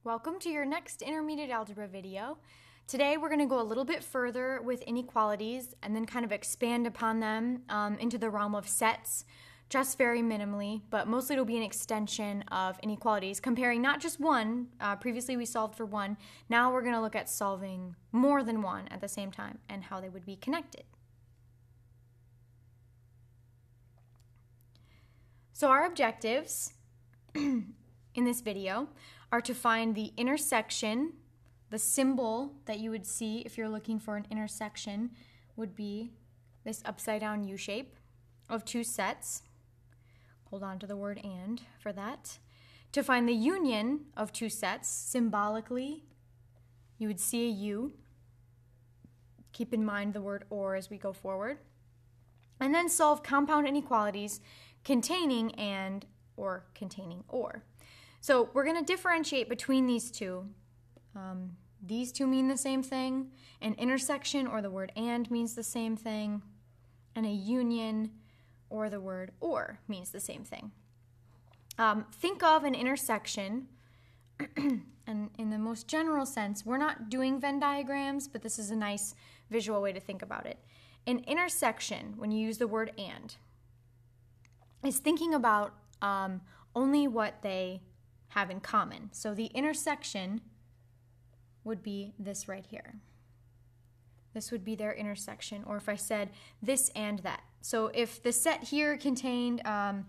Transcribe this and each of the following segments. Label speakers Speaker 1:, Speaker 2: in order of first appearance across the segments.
Speaker 1: Welcome to your next Intermediate Algebra video. Today we're going to go a little bit further with inequalities and then kind of expand upon them into the realm of sets, just very minimally, but mostly it'll be an extension of inequalities, comparing not just one. Previously we solved for one. Now we're going to look at solving more than one at the same time and how they would be connected. So our objectives in this video are to find the intersection. The symbol that you would see if you're looking for an intersection would be this upside down U shape of two sets. Hold on to the word "and" for that. To find the union of two sets, symbolically, you would see a U. Keep in mind the word "or" as we go forward. And then solve compound inequalities containing "and" or containing "or." So we're going to differentiate between these two. These two mean the same thing. An intersection or the word "and" means the same thing. And a union or the word "or" means the same thing. Think of an intersection, and in the most general sense, we're not doing Venn diagrams, but this is a nice visual way to think about it. An intersection, when you use the word "and", is thinking about only what they have in common. So the intersection would be this right here. This would be their intersection, or if I said this and that. So if the set here contained, I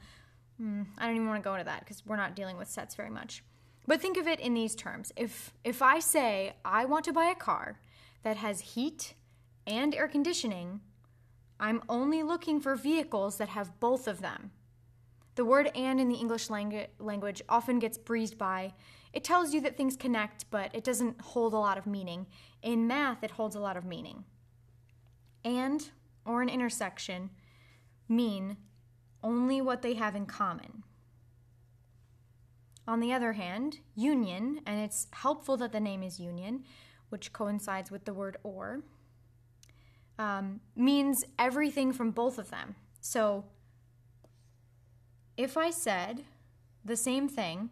Speaker 1: don't even want to go into that because we're not dealing with sets very much. But think of it in these terms. If I say I want to buy a car that has heat and air conditioning, I'm only looking for vehicles that have both of them. The word "and" in the English language often gets breezed by. It tells you that things connect, but it doesn't hold a lot of meaning. In math, it holds a lot of meaning. And or an intersection mean only what they have in common. On the other hand, union, and it's helpful that the name is union, which coincides with the word "or", means everything from both of them. So if I said the same thing,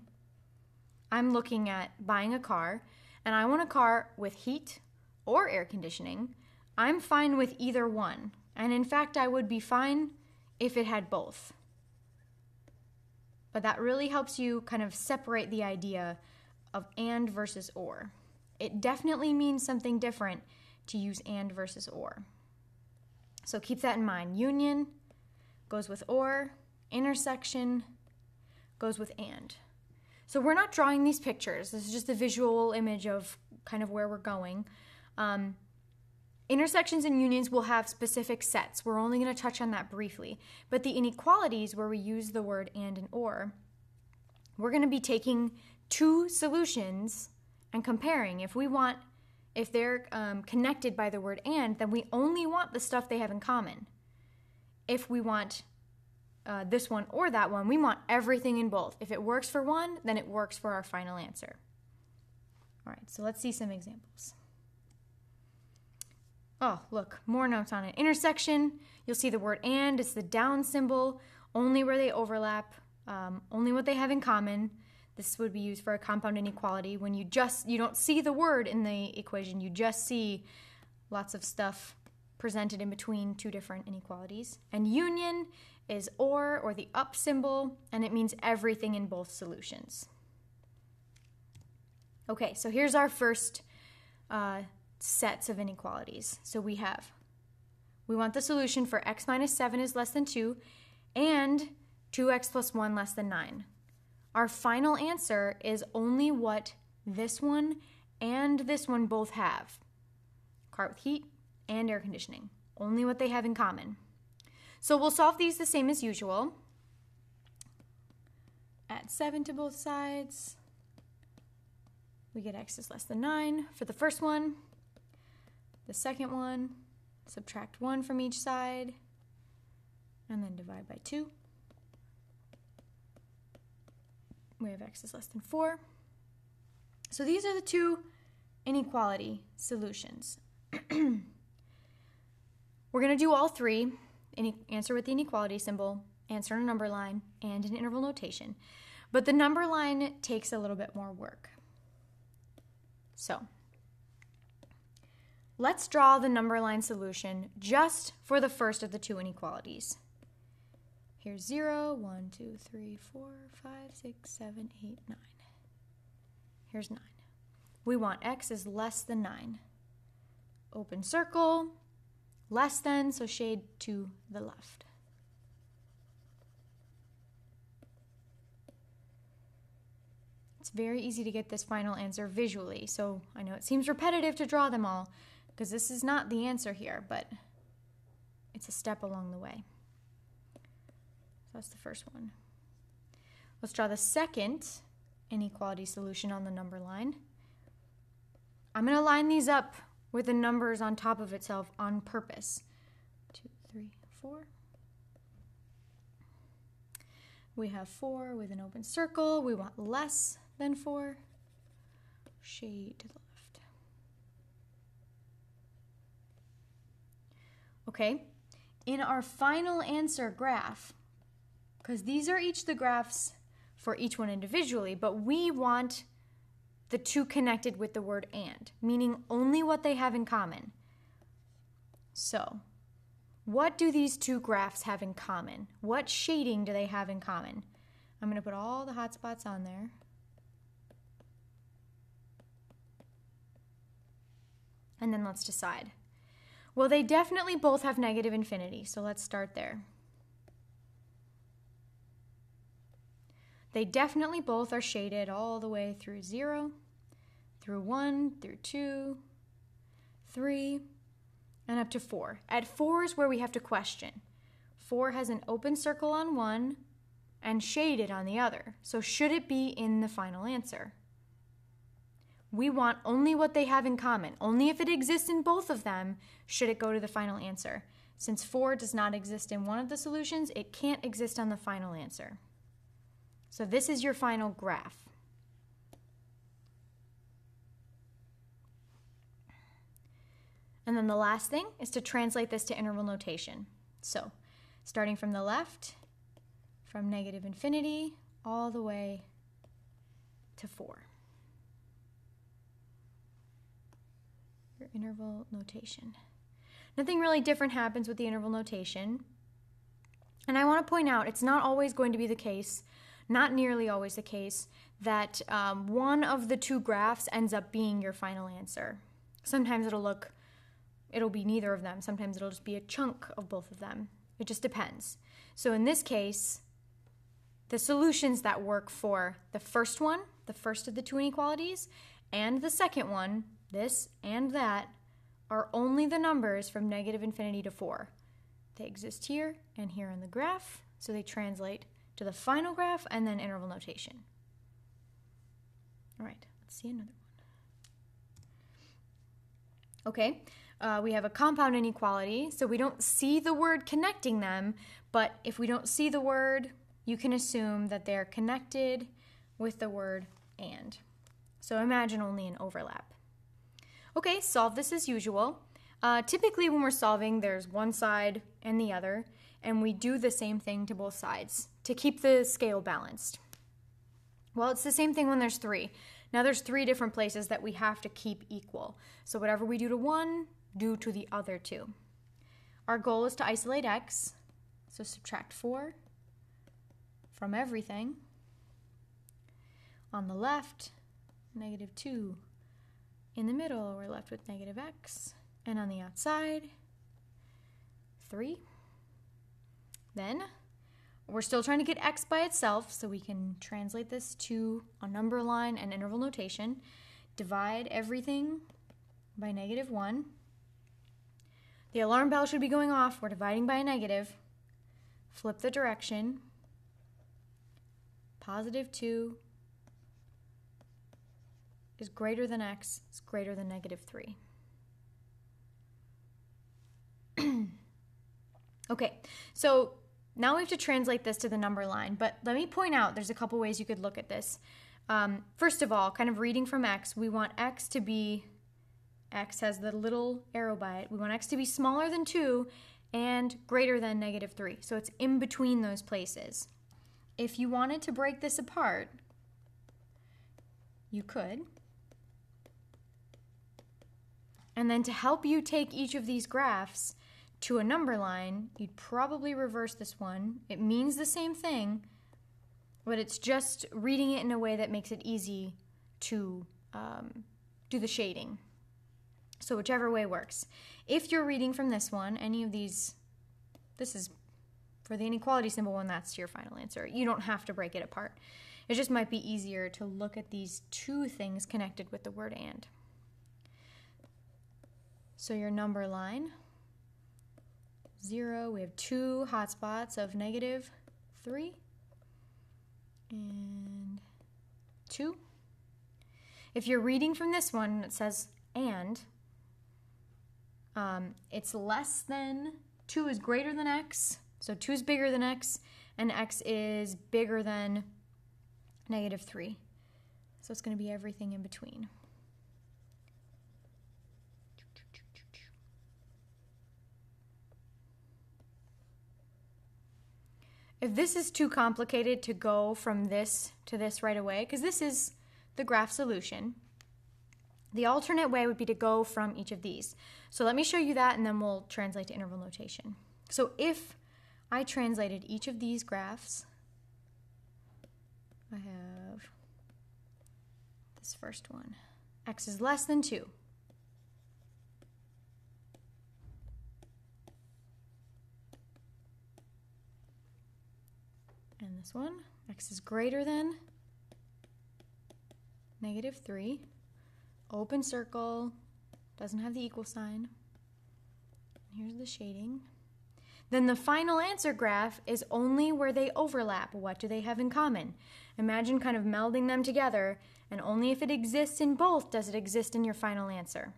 Speaker 1: I'm looking at buying a car, and I want a car with heat or air conditioning, I'm fine with either one. And in fact, I would be fine if it had both. But that really helps you kind of separate the idea of "and" versus "or". It definitely means something different to use "and" versus "or". So keep that in mind. Union goes with "or", intersection goes with "and". So we're not drawing these pictures. This is just a visual image of kind of where we're going. Intersections and unions will have specific sets. We're only going to touch on that briefly. But the inequalities, where we use the word "and" "or", we're going to be taking two solutions and comparing. If they're connected by the word "and", then we only want the stuff they have in common. If we want this one or that one, we want everything in both. If it works for one, then it works for our final answer. All right, so let's see some examples. Oh, look, more notes on it. Intersection, you'll see the word "and", it's the down symbol, only where they overlap, only what they have in common. This would be used for a compound inequality when you don't see the word in the equation, you just see lots of stuff presented in between two different inequalities. And union is or the up symbol, and it means everything in both solutions. Okay, so here's our first sets of inequalities. So we want the solution for x minus 7 is less than 2 and 2x plus 1 less than 9. Our final answer is only what this one and this one both have. Car with heat and air conditioning. Only what they have in common. So we'll solve these the same as usual. Add 7 to both sides. We get x is less than 9 for the first one. The second one, subtract 1 from each side, and then divide by 2. We have x is less than 4. So these are the two inequality solutions. We're going to do all three. Answer with the inequality symbol, answer in a number line, and an interval notation. But the number line takes a little bit more work. So let's draw the number line solution just for the first of the two inequalities. Here's 0, 1, 2, 3, 4, 5, 6, 7, 8, 9. Here's 9. We want x is less than 9. Open circle, less than, so shade to the left. It's very easy to get this final answer visually, so I know it seems repetitive to draw them all, because this is not the answer here, but it's a step along the way. So that's the first one. Let's draw the second inequality solution on the number line. I'm going to line these up with the numbers on top of itself on purpose. 2, 3, 4. We have 4 with an open circle. We want less than 4. Shade to the left. Okay, in our final answer graph, because these are each the graphs for each one individually, but we want the two connected with the word and, meaning only what they have in common. So, what do these two graphs have in common? What shading do they have in common? I'm going to put all the hot spots on there. And then let's decide. Well, they definitely both have negative infinity, so let's start there. They definitely both are shaded all the way through 0, through 1, through 2, 3, and up to 4. At 4 is where we have to question. 4 has an open circle on one and shaded on the other, so should it be in the final answer? We want only what they have in common. Only if it exists in both of them should it go to the final answer. Since 4 does not exist in one of the solutions, it can't exist on the final answer. So this is your final graph. And then the last thing is to translate this to interval notation. So starting from the left, from negative infinity all the way to 4. Your interval notation. Nothing really different happens with the interval notation. And I want to point out, it's not always going to be the case, not nearly always the case, that one of the two graphs ends up being your final answer. Sometimes it'll be neither of them. Sometimes it'll just be a chunk of both of them. It just depends. So in this case, the solutions that work for the first one, the first of the two inequalities, and the second one, this and that, are only the numbers from negative infinity to 4. They exist here and here in the graph, so they translate to the final graph and then interval notation. All right, let's see another one. Okay, we have a compound inequality, so we don't see the word connecting them, but if we don't see the word, you can assume that they're connected with the word and. So imagine only an overlap. Okay, solve this as usual. Typically when we're solving, there's one side and the other, and we do the same thing to both sides to keep the scale balanced. Well, it's the same thing when there's 3. Now there's 3 different places that we have to keep equal. So whatever we do to one, do to the other 2. Our goal is to isolate x, so subtract 4 from everything. On the left, negative 2. In the middle, we're left with negative x. And on the outside, 3. Then, we're still trying to get x by itself, so we can translate this to a number line and interval notation. Divide everything by negative 1. The alarm bell should be going off. We're dividing by a negative. Flip the direction. Positive 2 is greater than x is greater than negative 3. Okay, so now we have to translate this to the number line, but let me point out there's a couple ways you could look at this. First of all, kind of reading from x, we want x to be, x has the little arrow by it, we want x to be smaller than 2 and greater than negative 3, so it's in between those places. If you wanted to break this apart, you could. And then to help you take each of these graphs to a number line, you'd probably reverse this one. It means the same thing, but it's just reading it in a way that makes it easy to do the shading. So whichever way works. If you're reading from this one, any of these, this is for the inequality symbol one, that's your final answer. You don't have to break it apart. It just might be easier to look at these two things connected with the word and. So your number line, 0, we have two hotspots of -3 and 2. If you're reading from this one, it says and, it's less than, 2 is greater than x, so 2 is bigger than x, and x is bigger than -3. So it's going to be everything in between. If this is too complicated to go from this to this right away, because this is the graph solution, the alternate way would be to go from each of these. So let me show you that, and then we'll translate to interval notation. So if I translated each of these graphs, I have this first one. X is less than 2. And this one, x is greater than -3. Open circle, doesn't have the equal sign. And here's the shading. Then the final answer graph is only where they overlap. What do they have in common? Imagine kind of melding them together, and only if it exists in both does it exist in your final answer.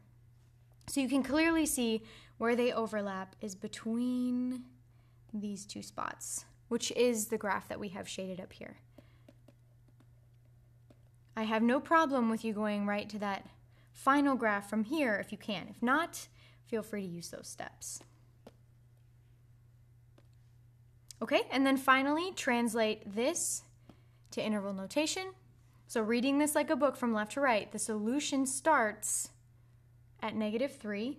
Speaker 1: So you can clearly see where they overlap is between these two spots, which is the graph that we have shaded up here. I have no problem with you going right to that final graph from here if you can. If not, feel free to use those steps. Okay, and then finally, translate this to interval notation. So reading this like a book from left to right, the solution starts at -3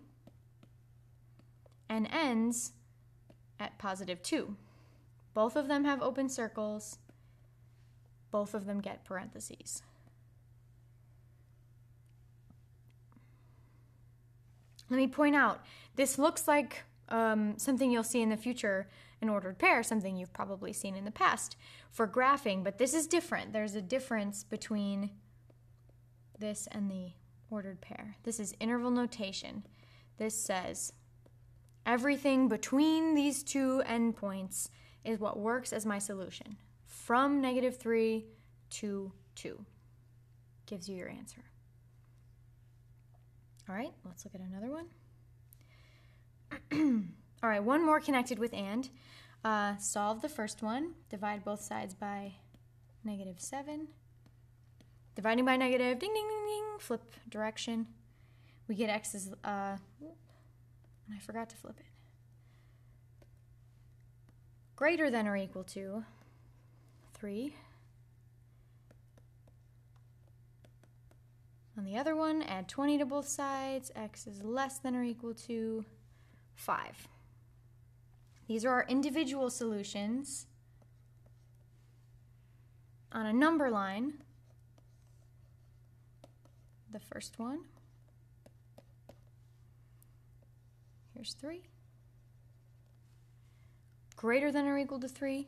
Speaker 1: and ends at +2. Both of them have open circles. Both of them get parentheses. Let me point out, this looks like something you'll see in the future in ordered pair, something you've probably seen in the past for graphing, but this is different. There's a difference between this and the ordered pair. This is interval notation. This says everything between these two endpoints is what works as my solution. From -3 to 2 gives you your answer. All right, let's look at another one. All right, one more connected with and. Solve the first one. Divide both sides by -7. Dividing by negative, ding, ding, ding, ding, flip direction. We get x is, and I forgot to flip it. Greater than or equal to 3. On the other one, add 20 to both sides. X is less than or equal to 5. These are our individual solutions on a number line. The first one, here's 3. Greater than or equal to 3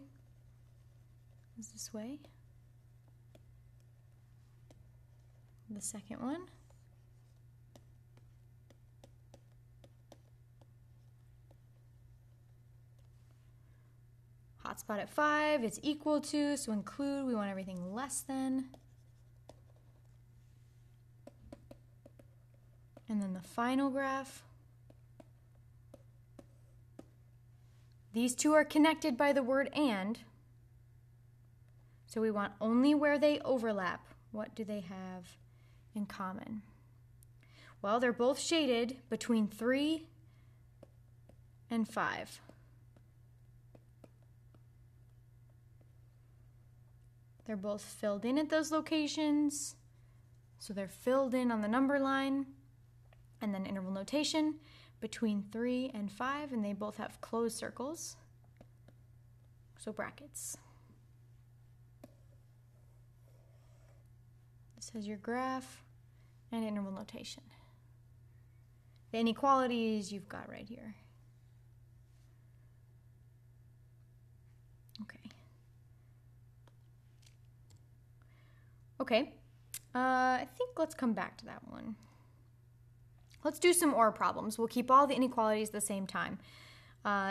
Speaker 1: is this way. The second one, hotspot at 5, it's equal to, so include, we want everything less than. And then the final graph. These two are connected by the word and, so we want only where they overlap. What do they have in common? Well, they're both shaded between 3 and 5. They're both filled in at those locations, so they're filled in on the number line. and then interval notation between 3 and 5, and they both have closed circles, so brackets. This is your graph and interval notation. The inequalities you've got right here. Okay, I think let's come back to that one. Let's do some OR problems. We'll keep all the inequalities at the same time.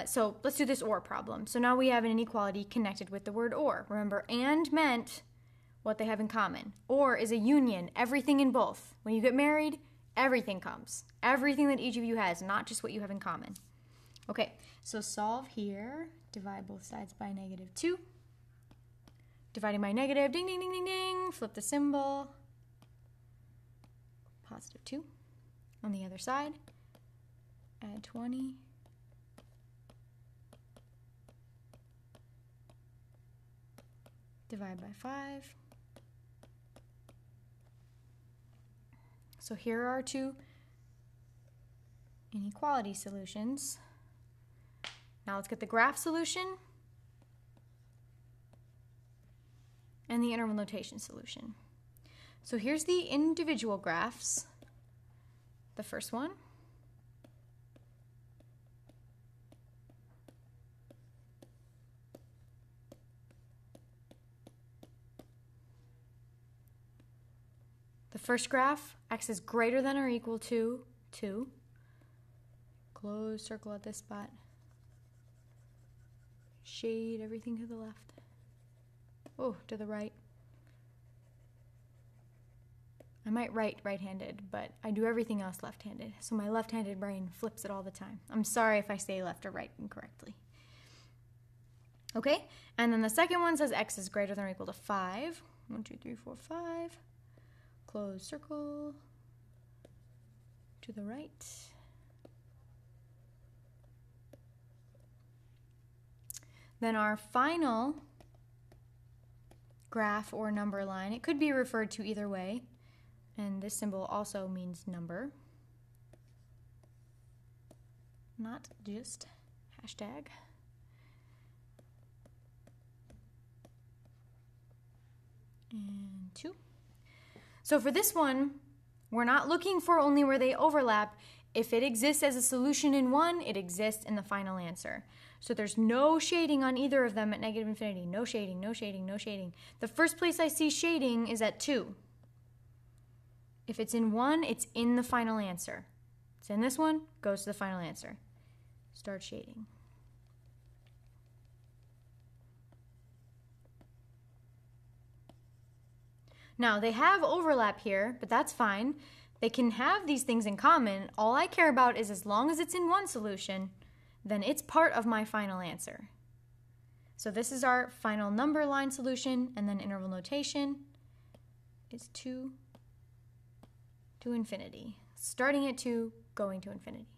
Speaker 1: So let's do this OR problem. So now we have an inequality connected with the word OR. Remember, and meant what they have in common. OR is a union, everything in both. When you get married, everything comes. Everything that each of you has, not just what you have in common. Okay, so solve here. Divide both sides by -2. Dividing by negative, ding, ding, ding, ding, ding. Flip the symbol. +2. On the other side, add 20. Divide by 5. So here are our two inequality solutions. Now let's get the graph solution and the interval notation solution. So here's the individual graphs. The first one. The first graph, x is greater than or equal to 2. Close circle at this spot. Shade everything to the left. Oh, to the right. I might write right-handed, but I do everything else left-handed, so my left-handed brain flips it all the time. I'm sorry if I say left or right incorrectly. Okay, and then the second one says x is greater than or equal to 5. 1, 2, 3, 4, 5. Close circle to the right. Then our final graph or number line, it could be referred to either way, and this symbol also means number, not just hashtag. And 2. So for this one, we're not looking for only where they overlap. If it exists as a solution in one, it exists in the final answer. So there's no shading on either of them at -infinity. No shading, no shading, no shading. The first place I see shading is at 2. If it's in one, it's in the final answer. It's in this one, goes to the final answer. Start shading. Now, they have overlap here, but that's fine. They can have these things in common. All I care about is as long as it's in one solution, then it's part of my final answer. So this is our final number line solution, and then interval notation is 2 to infinity. Starting at 2, going to infinity.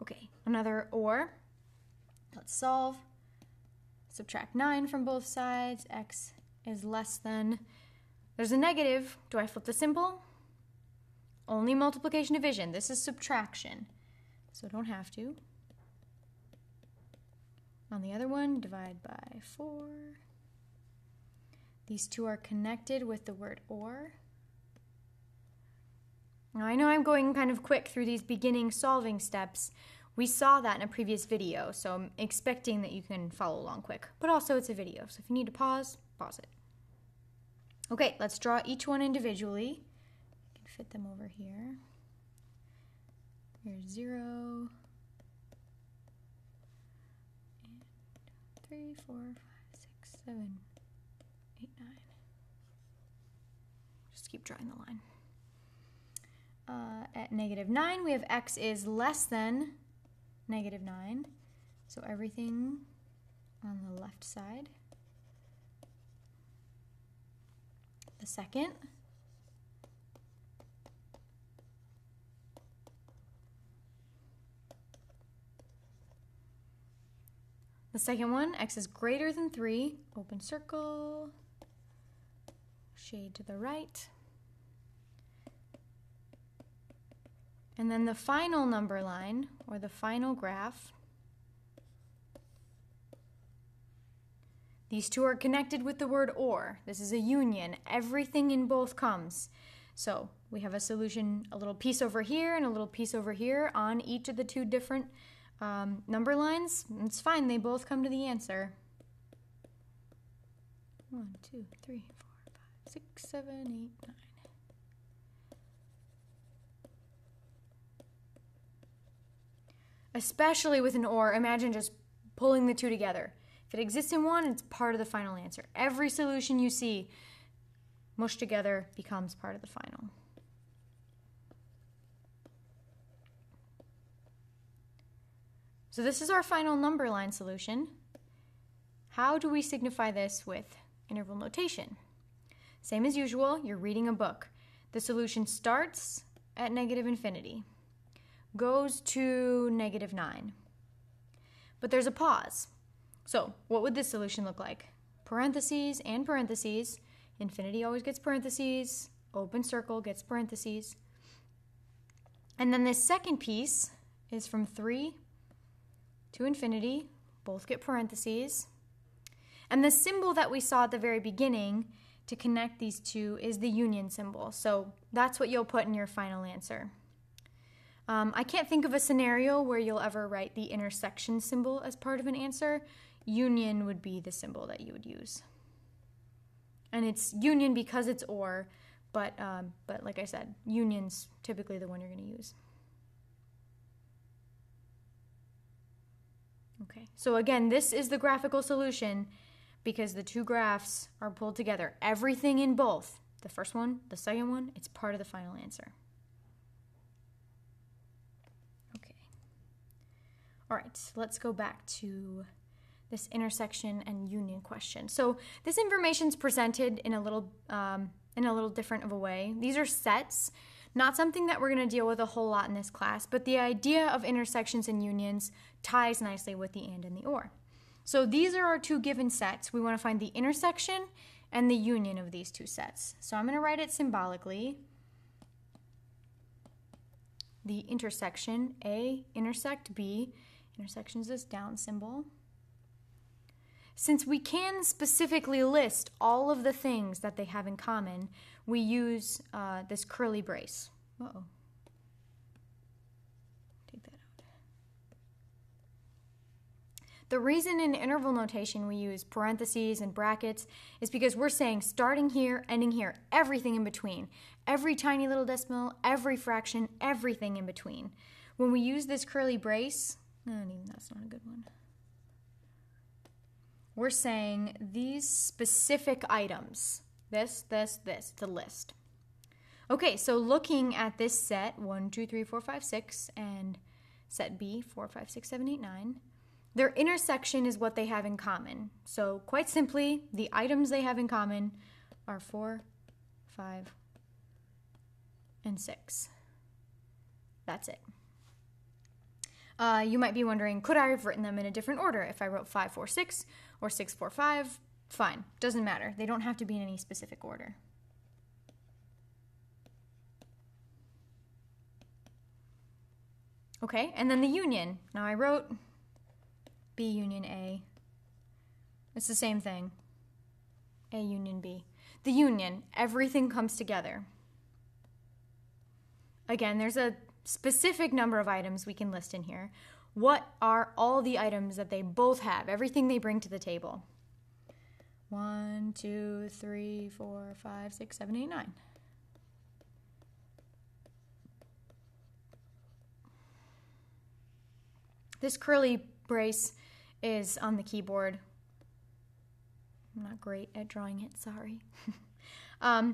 Speaker 1: Okay, another OR. Let's solve. Subtract 9 from both sides. X is less than. There's a negative. Do I flip the symbol? Only multiplication division. This is subtraction, so don't have to. On the other one, divide by 4. These two are connected with the word OR. Now I know I'm going kind of quick through these beginning solving steps. We saw that in a previous video, so I'm expecting that you can follow along quick. But also it's a video, so if you need to pause, pause it. Okay, let's draw each one individually. You can fit them over here. Here's 0. And 3, 4, 5, 6, 7, 8, 9. Just keep drawing the line. At -9, we have x is less than -9. So everything on the left side. The second. The second one, x is greater than 3. Open circle. shade to the right. And then the final number line, or the final graph, these two are connected with the word or. This is a union. Everything in both comes. So we have a solution, a little piece over here and a little piece over here on each of the two different number lines. It's fine. They both come to the answer. 1, 2, 3, 4, 5, 6, 7, 8, 9. Especially with an or, imagine just pulling the two together. If it exists in one, it's part of the final answer. Every solution you see mushed together becomes part of the final. So this is our final number line solution. How do we signify this with interval notation? Same as usual, you're reading a book. The solution starts at negative infinity, goes to negative 9. But there's a pause. So what would this solution look like? Parentheses and parentheses. Infinity always gets parentheses. Open circle gets parentheses. And then this second piece is from 3 to infinity. Both get parentheses. And the symbol that we saw at the very beginning to connect these two is the union symbol. So that's what you'll put in your final answer. I can't think of a scenario where you'll ever write the intersection symbol as part of an answer. Union would be the symbol that you would use. And it's union because it's or, but like I said, union's typically the one you're going to use. Okay, so again, this is the graphical solution because the two graphs are pulled together. Everything in both, the first one, the second one, it's part of the final answer. Okay. All right, let's go back to this intersection and union question. So this information is presented in a little different of a way. These are sets, not something that we're going to deal with a whole lot in this class, but the idea of intersections and unions ties nicely with the and the or. So these are our two given sets. We want to find the intersection and the union of these two sets. So I'm going to write it symbolically. The intersection, A intersect B. Intersection is this down symbol. Since we can specifically list all of the things that they have in common, we use this curly brace. Uh-oh. Take that out. The reason in interval notation we use parentheses and brackets is because we're saying starting here, ending here, everything in between. Every tiny little decimal, every fraction, everything in between. When we use this curly brace, that's not a good one. We're saying these specific items, this, it's a list. Okay, so looking at this set, 1, 2, 3, 4, 5, 6, and set B, 4, 5, 6, 7, 8, 9, their intersection is what they have in common. So quite simply, the items they have in common are 4, 5, and 6. That's it. You might be wondering, could I have written them in a different order? If I wrote 5, 4, 6 or 6, 4, 5, fine. Doesn't matter. They don't have to be in any specific order. Okay, and then the union. Now I wrote B union A. It's the same thing. A union B. The union, everything comes together. Again, there's a specific number of items we can list in here. What are all the items that they both have? Everything they bring to the table. 1, 2, 3, 4, 5, 6, 7, 8, 9. This curly brace is on the keyboard. I'm not great at drawing it, sorry.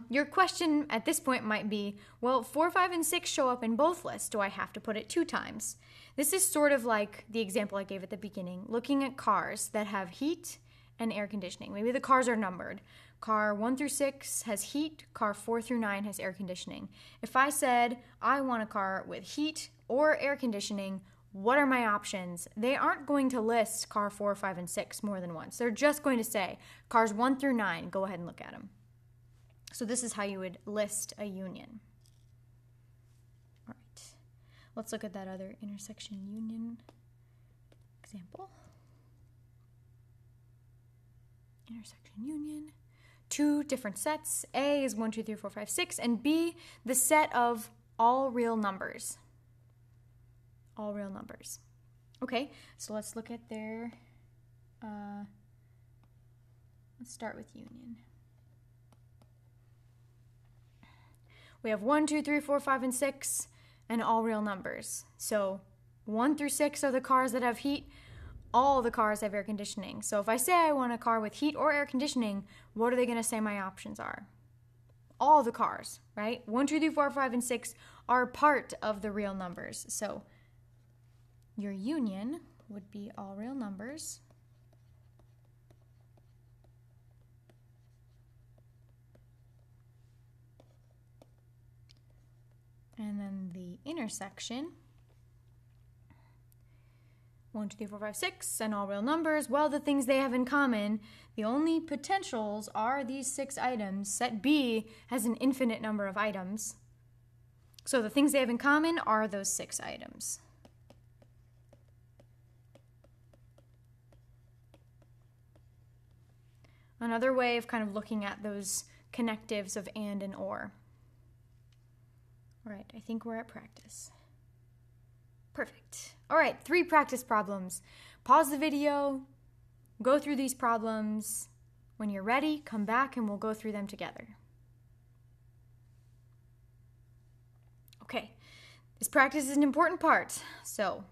Speaker 1: Your question at this point might be, well, 4, 5, and 6 show up in both lists. Do I have to put it 2 times? This is sort of like the example I gave at the beginning, looking at cars that have heat and air conditioning. Maybe the cars are numbered. Car 1 through 6 has heat, car 4 through 9 has air conditioning. If I said, I want a car with heat or air conditioning, what are my options? They aren't going to list car 4, 5, and 6 more than once. They're just going to say, cars 1 through 9, go ahead and look at them. So this is how you would list a union. All right, let's look at that other intersection union example. Intersection union. Two different sets. A is 1, 2, 3, 4, 5, 6, and B, the set of all real numbers. All real numbers. Okay, so let's look at their, let's start with union. We have 1, 2, 3, 4, 5, and 6, and all real numbers. So 1 through 6 are the cars that have heat. All the cars have air conditioning. So if I say I want a car with heat or air conditioning, what are they going to say my options are? All the cars, right? 1, 2, 3, 4, 5, and 6 are part of the real numbers. So your union would be all real numbers. And then the intersection, 1, 2, 3, 4, 5, 6, and all real numbers. Well, the things they have in common, the only potentials are these 6 items. Set B has an infinite number of items. So the things they have in common are those 6 items. Another way of kind of looking at those connectives of and or. All right, I think we're at practice. Perfect. All right, 3 practice problems. Pause the video, go through these problems. When you're ready, come back and we'll go through them together. Okay, this practice is an important part, so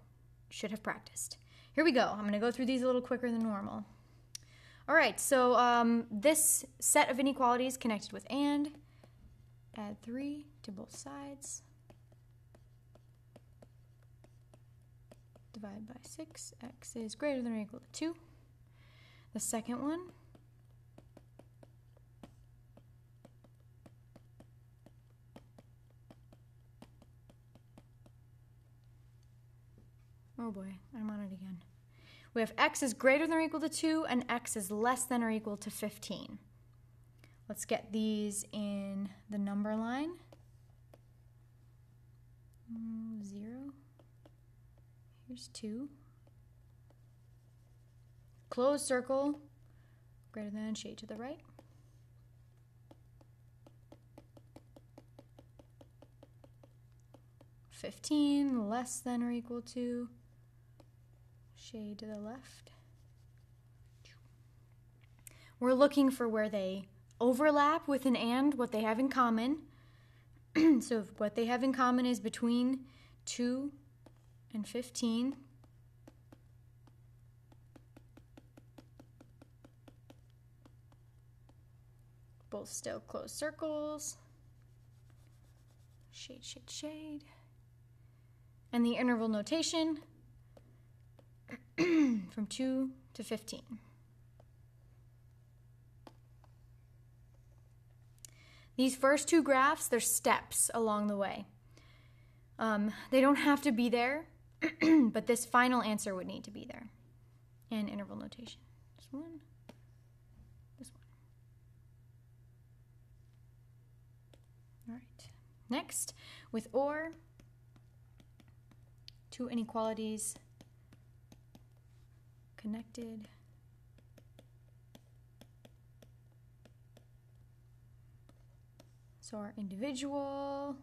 Speaker 1: you should have practiced. Here we go. I'm going to go through these a little quicker than normal. All right, so this set of inequalities connected with and, add 3 to both sides. Divide by 6, x is greater than or equal to 2. The second one, oh boy, I'm on it again. We have x is greater than or equal to 2 and x is less than or equal to 15. Let's get these in the number line. 0. Here's 2. Closed circle, greater than, shade to the right. $15, less than or equal to, shade to the left. We're looking for where they overlap with an and, what they have in common. So what they have in common is between 2 and 15. Both still closed circles. Shade, shade, shade. And the interval notation from 2 to 15. These first 2 graphs, they're steps along the way. They don't have to be there, but this final answer would need to be there. And interval notation. This one, this one. All right. Next, with or, 2 inequalities connected. So our individual,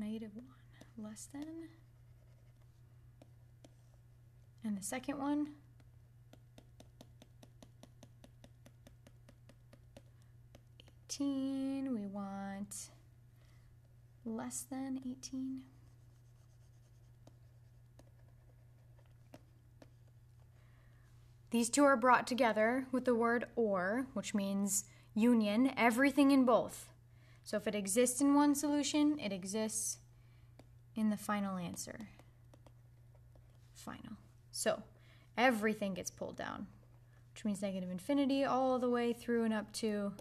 Speaker 1: -1, less than. And the second one, $18, we want less than 18. These 2 are brought together with the word or, which means union, everything in both. So if it exists in one solution, it exists in the final answer. Final. So everything gets pulled down, which means negative infinity all the way through and up to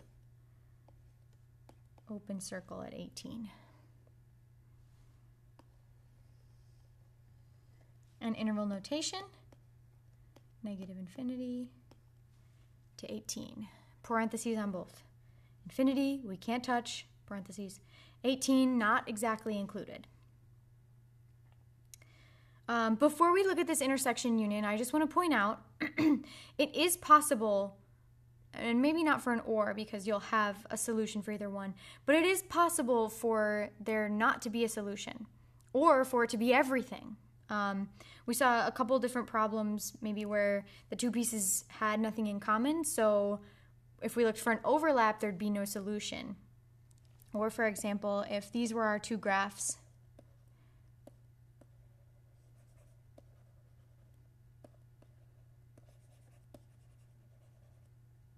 Speaker 1: open circle at 18. And interval notation, negative infinity to 18. Parentheses on both. Infinity, we can't touch, parentheses. 18, not exactly included. Before we look at this intersection union, I just want to point out it is possible, and maybe not for an or because you'll have a solution for either one, but it is possible for there not to be a solution or for it to be everything. We saw a couple different problems maybe where the two pieces had nothing in common, so if we looked for an overlap, there'd be no solution. Or for example, if these were our two graphs,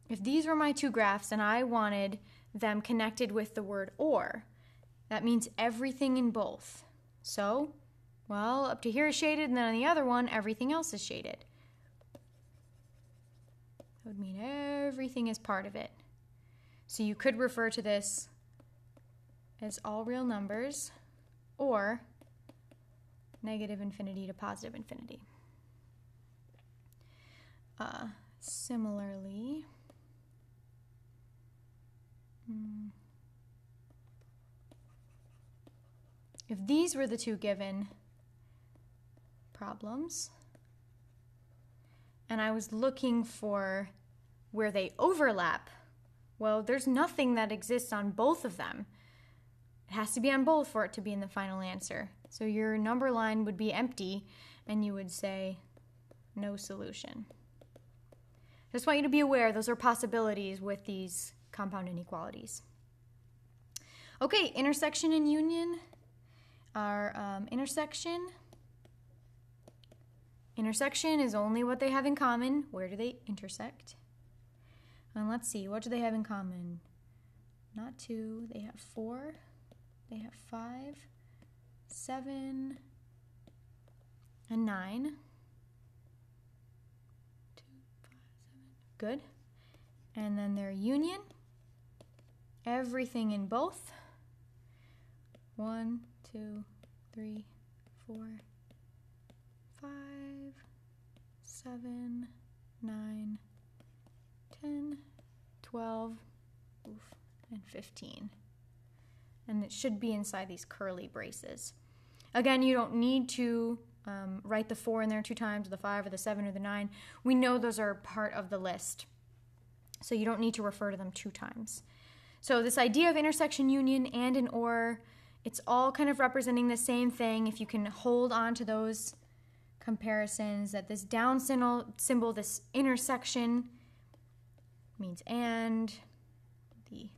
Speaker 1: if these were my two graphs and I wanted them connected with the word or, that means everything in both. So, well, up to here is shaded, and then on the other one, everything else is shaded. That would mean everything is part of it. So you could refer to this as all real numbers or negative infinity to positive infinity. Similarly, if these were the two given problems, and I was looking for where they overlap, well, there's nothing that exists on both of them. It has to be on both for it to be in the final answer. So your number line would be empty, and you would say no solution. Just want you to be aware those are possibilities with these compound inequalities. Okay, intersection and union are intersection. Intersection is only what they have in common. Where do they intersect? And let's see, what do they have in common? Not 2, they have 4, they have 5, 7, and 9. 2, 5, 7. Good. And then their union, everything in both. 1, 2, 3, 4, 5, 7, 9, 10, 12, and 15. And it should be inside these curly braces. Again, you don't need to write the 4 in there 2 times, or the 5, or the 7, or the 9. We know those are part of the list, so you don't need to refer to them 2 times. So this idea of intersection, union, and an or, it's all kind of representing the same thing. If you can hold on to those comparisons, that this down symbol, this intersection, means and, the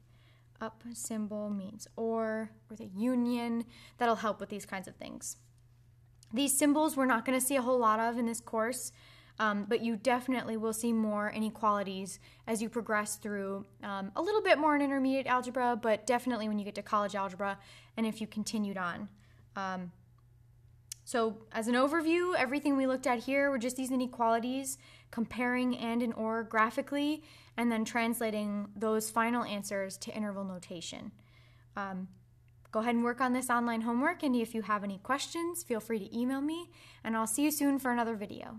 Speaker 1: up symbol means or the union. That'll help with these kinds of things. These symbols we're not going to see a whole lot of in this course, but you definitely will see more inequalities as you progress through a little bit more in intermediate algebra, but definitely when you get to college algebra and if you continued on. So as an overview, everything we looked at here were just these inequalities, comparing and and or graphically, and then translating those final answers to interval notation. Go ahead and work on this online homework, and if you have any questions, feel free to email me, and I'll see you soon for another video.